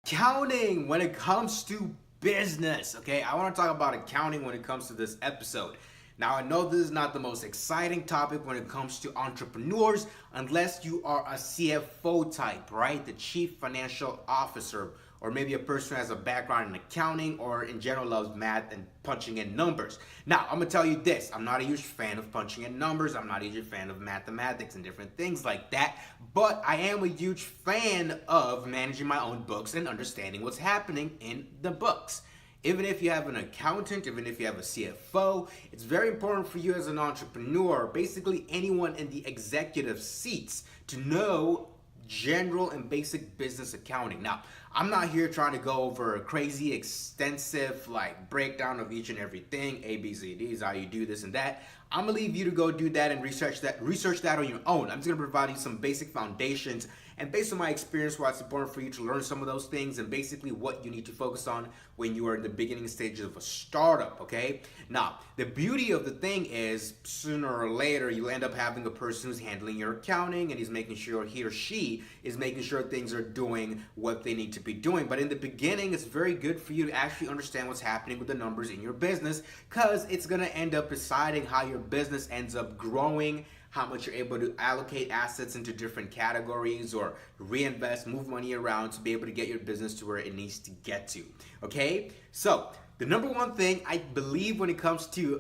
Accounting when it comes to business. Okay, I want to talk about accounting when it comes to this episode. Now, I know this is not the most exciting topic when it comes to entrepreneurs, unless you are a CFO type, right? The Chief Financial Officer, or maybe a person who has a background in accounting or in general loves math and punching in numbers. Now, I'm gonna tell you this, I'm not a huge fan of punching in numbers, I'm not a huge fan of mathematics and different things like that, but I am a huge fan of managing my own books and understanding what's happening in the books. Even if you have an accountant, even if you have a CFO, it's very important for you as an entrepreneur, basically anyone in the executive seats, to know general and basic business accounting. Now, I'm not here trying to go over a crazy extensive like breakdown of each and everything, A, B, C, D is how you do this and that. I'm gonna leave you to go do that and research that on your own. I'm just gonna provide you some basic foundations, and based on my experience, why it's important for you to learn some of those things and basically what you need to focus on when you are in the beginning stages of a startup, okay? Now, the beauty of the thing is sooner or later you'll end up having a person who's handling your accounting and he's making sure he or she is making sure things are doing what they need to be doing. But in the beginning, it's very good for you to actually understand what's happening with the numbers in your business, because it's gonna end up deciding how your business ends up growing, how much you're able to allocate assets into different categories or reinvest, move money around to be able to get your business to where it needs to get to. Okay, so the number one thing I believe when it comes to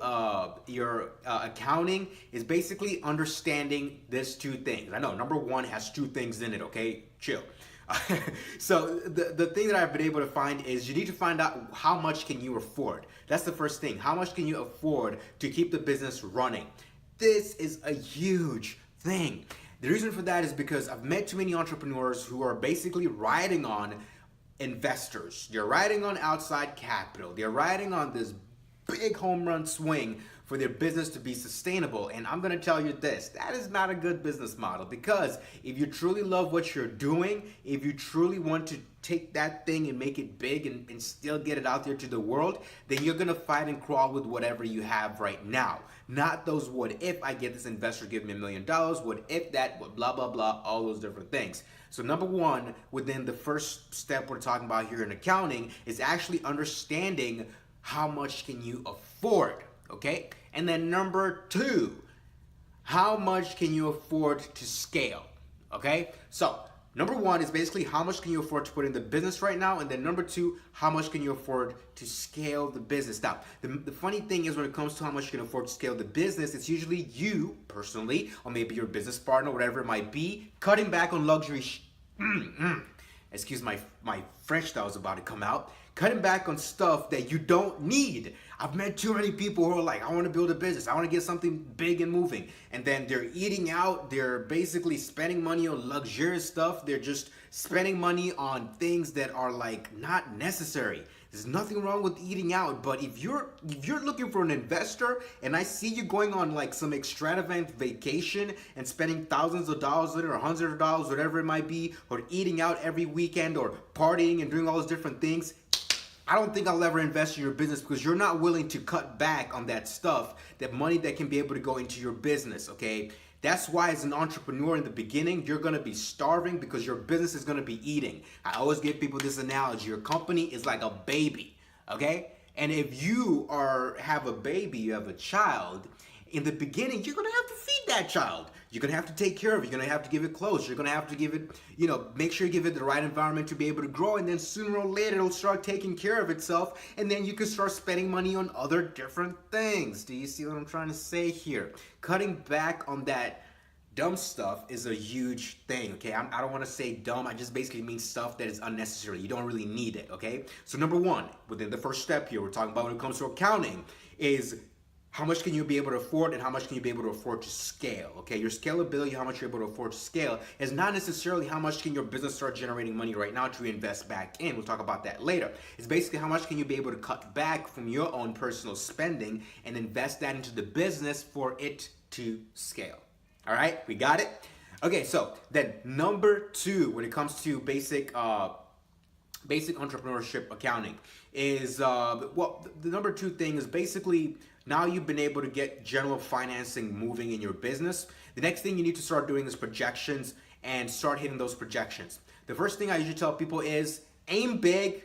your accounting is basically understanding this two things. I know number one has two things in it, okay? Chill. So the thing that I've been able to find is you need to find out how much can you afford. That's the first thing. How much can you afford to keep the business running? This is a huge thing. The reason for that is because I've met too many entrepreneurs who are basically riding on investors. They're riding on outside capital. They're riding on this big home run swing for their business to be sustainable. And I'm gonna tell you this, that is not a good business model, because if you truly love what you're doing, if you truly want to take that thing and make it big and still get it out there to the world, then you're gonna fight and crawl with whatever you have right now. Not those what if I get this investor give me $1 million, what if that, blah, blah, blah, all those different things. So number one, within the first step we're talking about here in accounting is actually understanding how much can you afford, okay? And then number two, how much can you afford to scale, okay? So number one is basically how much can you afford to put in the business right now, and then number two, how much can you afford to scale the business. Now, the funny thing is when it comes to how much you can afford to scale the business, it's usually you personally, or maybe your business partner, whatever it might be, cutting back on luxury excuse my French that was about to come out. Cutting back on stuff that you don't need. I've met too many people who are like, I want to build a business, I want to get something big and moving, and then they're eating out, they're basically spending money on luxurious stuff, they're just spending money on things that are like not necessary. There's nothing wrong with eating out, but if you're looking for an investor and I see you going on like some extravagant vacation and spending thousands of dollars on it or hundreds of dollars, whatever it might be, or eating out every weekend or partying and doing all those different things, I don't think I'll ever invest in your business, because you're not willing to cut back on that stuff, that money that can be able to go into your business, okay? That's why as an entrepreneur in the beginning, you're gonna be starving because your business is gonna be eating. I always give people this analogy. Your company is like a baby, okay? And if you have a baby, you have a child, in the beginning, you're gonna have to feed that child. You're gonna have to take care of it. You're gonna have to give it clothes. You're gonna have to give it, make sure you give it the right environment to be able to grow. And then sooner or later, it'll start taking care of itself. And then you can start spending money on other different things. Do you see what I'm trying to say here? Cutting back on that dumb stuff is a huge thing, okay? I don't want to say dumb. I just basically mean stuff that is unnecessary. You don't really need it, okay? So number one, within the first step here, we're talking about when it comes to accounting, is how much can you be able to afford and how much can you be able to afford to scale, okay? Your scalability, how much you're able to afford to scale, is not necessarily how much can your business start generating money right now to invest back in. We'll talk about that later. It's basically how much can you be able to cut back from your own personal spending and invest that into the business for it to scale. All right, we got it? Okay, so then number two, when it comes to basic entrepreneurship accounting is, the number two thing is basically now you've been able to get general financing moving in your business. The next thing you need to start doing is projections and start hitting those projections. The first thing I usually tell people is aim big,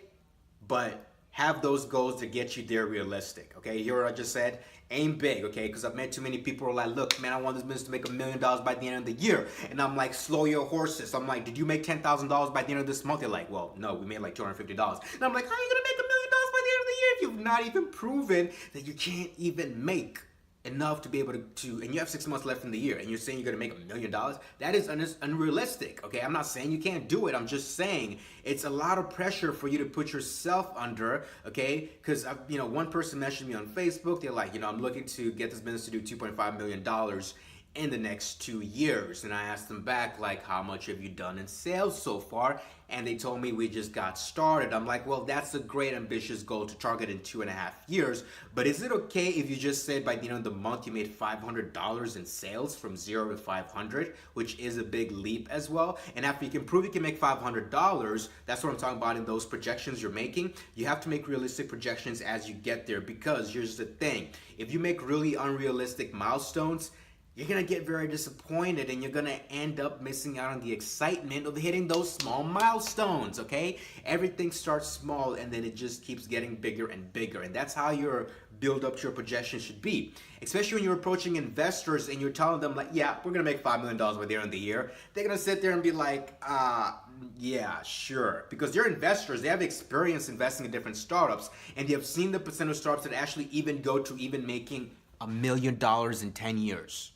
but have those goals to get you there realistic. Okay, you hear what I just said? Aim big, okay? Because I've met too many people who are like, look, man, I want this business to make $1 million by the end of the year. And I'm like, slow your horses. I'm like, did you make $10,000 by the end of this month? They're like, well, no, we made like $250. And I'm like, how are you gonna make $1 million by the end of the year if you've not even proven that you can't even make enough to be able to and you have 6 months left in the year and you're saying you're going to make $1 million? That is unrealistic. Okay, I'm not saying you can't do it. I'm just saying it's a lot of pressure for you to put yourself under. Okay, because one person messaged me on Facebook. They're like, I'm looking to get this business to do $2.5 million in the next 2 years. And I asked them back, like, how much have you done in sales so far? And they told me we just got started. I'm like, well, that's a great ambitious goal to target in 2.5 years. But is it okay if you just said by the end of the month you made $500 in sales from 0 to 500, which is a big leap as well? And after you can prove you can make $500, that's what I'm talking about in those projections you're making. You have to make realistic projections as you get there, because here's the thing. If you make really unrealistic milestones, you're going to get very disappointed and you're going to end up missing out on the excitement of hitting those small milestones, okay? Everything starts small and then it just keeps getting bigger and bigger. And that's how your build up to your projection should be. Especially when you're approaching investors and you're telling them like, yeah, we're going to make $5 million by the end of the year. They're going to sit there and be like, yeah, sure. Because they're investors. They have experience investing in different startups. And they have seen the percent of startups that actually even go to even making $1 million in 10 years.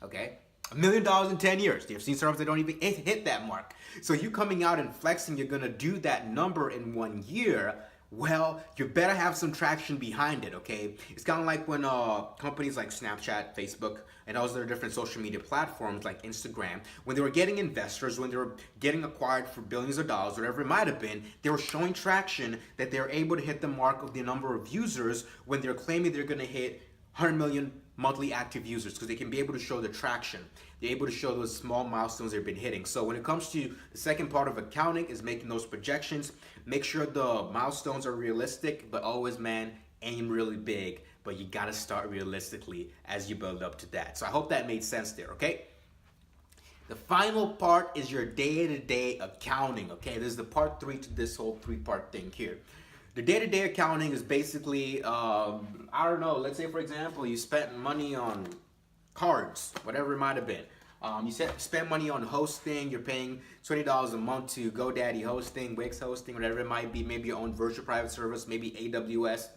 Okay, $1 million in 10 years. You've seen startups that don't even hit that mark. So you coming out and flexing, you're gonna do that number in 1 year. Well, you better have some traction behind it. Okay, it's kind of like when companies like Snapchat, Facebook, and all other different social media platforms like Instagram, when they were getting investors, when they were getting acquired for billions of dollars, whatever it might have been, they were showing traction that they're able to hit the mark of the number of users when they're claiming they're gonna hit 100 million monthly active users, because they can be able to show the traction. They're able to show those small milestones they've been hitting. So when it comes to the second part of accounting is making those projections, make sure the milestones are realistic, but always, man, aim really big. But you gotta start realistically as you build up to that. So I hope that made sense there, okay? The final part is your day-to-day accounting, okay? This is the part 3 to this whole 3-part thing here. The day-to-day accounting is basically, I don't know, let's say for example, you spent money on cards, whatever it might have been. You spend money on hosting, you're paying $20 a month to GoDaddy hosting, Wix hosting, whatever it might be, maybe your own virtual private service, maybe AWS,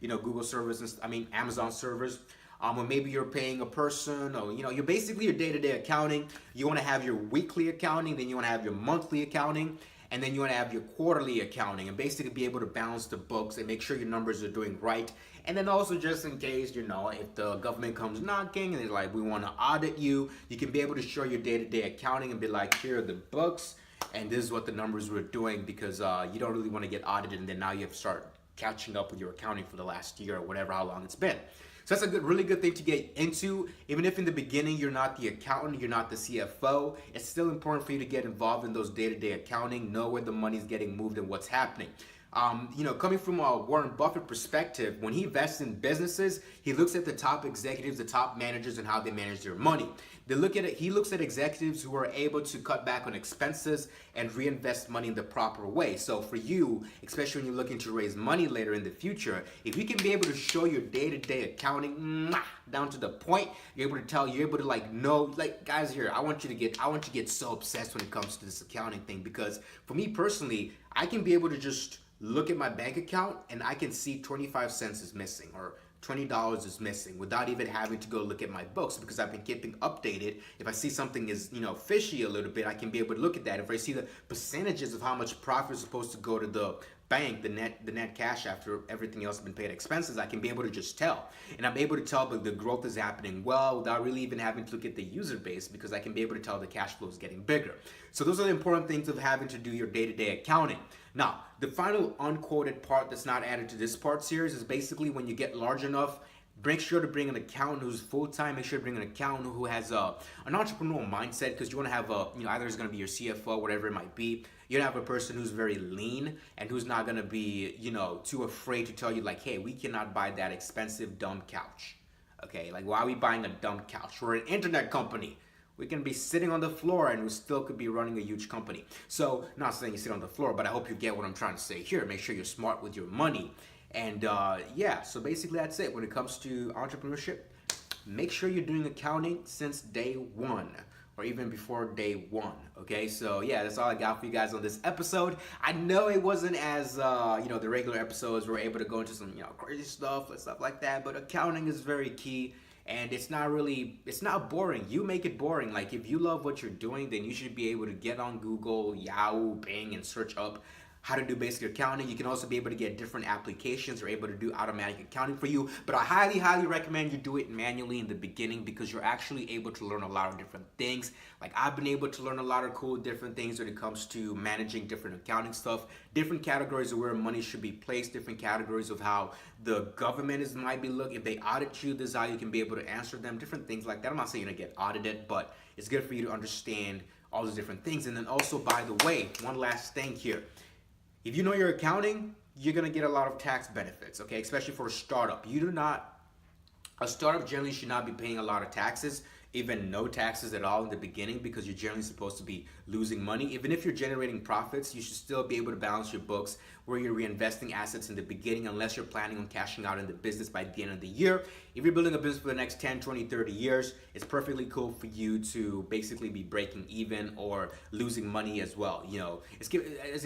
Google servers, Amazon servers. Or maybe you're paying a person, or you're basically your day-to-day accounting. You want to have your weekly accounting, then you want to have your monthly accounting, and then you want to have your quarterly accounting, and basically be able to balance the books and make sure your numbers are doing right. And then also, just in case, if the government comes knocking and they're like, we want to audit you, you can be able to show your day-to-day accounting and be like, here are the books, and this is what the numbers were doing, because you don't really want to get audited, and then now you have to start catching up with your accounting for the last year or whatever, how long it's been. So that's a really good thing to get into. Even if in the beginning you're not the accountant, you're not the CFO, it's still important for you to get involved in those day-to-day accounting, know where the money's getting moved and what's happening. Coming from a Warren Buffett perspective, when he invests in businesses, he looks at the top executives, the top managers, and how they manage their money. He looks at executives who are able to cut back on expenses and reinvest money in the proper way. So for you, especially when you're looking to raise money later in the future, if you can be able to show your day-to-day accounting down to the point, you're able to know, guys here, I want you to get so obsessed when it comes to this accounting thing, because for me personally, I can be able to just look at my bank account and I can see 25 cents is missing or $20 is missing without even having to go look at my books, because I've been keeping updated. If I see something is, fishy a little bit, I can be able to look at that. If I see the percentages of how much profit is supposed to go to the bank, the net cash after everything else has been paid expenses, I can be able to just tell. And I'm able to tell that the growth is happening well without really even having to look at the user base, because I can be able to tell the cash flow is getting bigger. So those are the important things of having to do your day-to-day accounting. Now, the final unquoted part that's not added to this part series is basically when you get large enough, make sure to bring an accountant who's full-time. Make sure to bring an accountant who has an entrepreneurial mindset, because you want to have either it's going to be your CFO, whatever it might be. You have a person who's very lean and who's not going to be, too afraid to tell you like, hey, we cannot buy that expensive dumb couch. Okay, like, why are we buying a dumb couch? We're an internet company. we can be sitting on the floor and we still could be running a huge company. So, not saying you sit on the floor, but I hope you get what I'm trying to say here. Make sure you're smart with your money. And yeah, so basically that's it. When it comes to entrepreneurship, make sure you're doing accounting since day one or even before day one. Okay, so yeah, that's all I got for you guys on this episode. I know it wasn't as the regular episodes were able to go into some crazy stuff and stuff like that, but accounting is very key. And it's not boring. You make it boring. Like, if you love what you're doing, then you should be able to get on Google, Yahoo, Bing, and search up how to do basic accounting. You can also be able to get different applications that are able to do automatic accounting for you. But I highly recommend you do it manually in the beginning, because you're actually able to learn a lot of different things. Like, I've been able to learn a lot of cool different things when it comes to managing different accounting stuff, different categories of where money should be placed, different categories of how the government might be looking. If they audit you, this is how you can be able to answer them, different things like that. I'm not saying you're gonna get audited, but it's good for you to understand all those different things. And then also, by the way, one last thing here. If you know your accounting, you're gonna get a lot of tax benefits, okay? Especially for a startup. A startup generally should not be paying a lot of taxes, even no taxes at all in the beginning, because you're generally supposed to be losing money. Even if you're generating profits, you should still be able to balance your books where you're reinvesting assets in the beginning, unless you're planning on cashing out in the business by the end of the year. If you're building a business for the next 10, 20, 30 years, it's perfectly cool for you to basically be breaking even or losing money as well.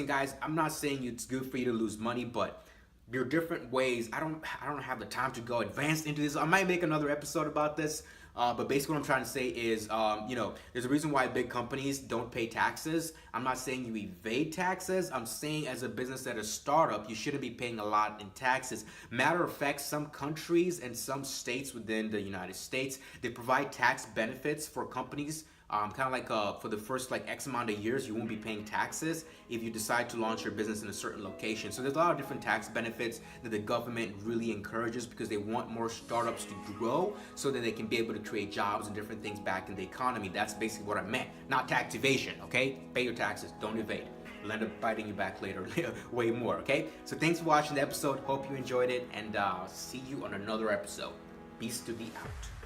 Guys, I'm not saying it's good for you to lose money, but there are different ways. I don't have the time to go advanced into this. I might make another episode about this. But basically what I'm trying to say is, there's a reason why big companies don't pay taxes. I'm not saying you evade taxes. I'm saying as a business, at a startup, you shouldn't be paying a lot in taxes. Matter of fact, some countries and some states within the United States, they provide tax benefits for companies. Kind of like for the first X amount of years, you won't be paying taxes if you decide to launch your business in a certain location. So there's a lot of different tax benefits that the government really encourages, because they want more startups to grow so that they can be able to create jobs and different things back in the economy. That's basically what I meant, not tax evasion, okay? Pay your taxes, don't evade. It'll end up biting you back later, way more, okay? So thanks for watching the episode. Hope you enjoyed it, and see you on another episode. Peace to be out.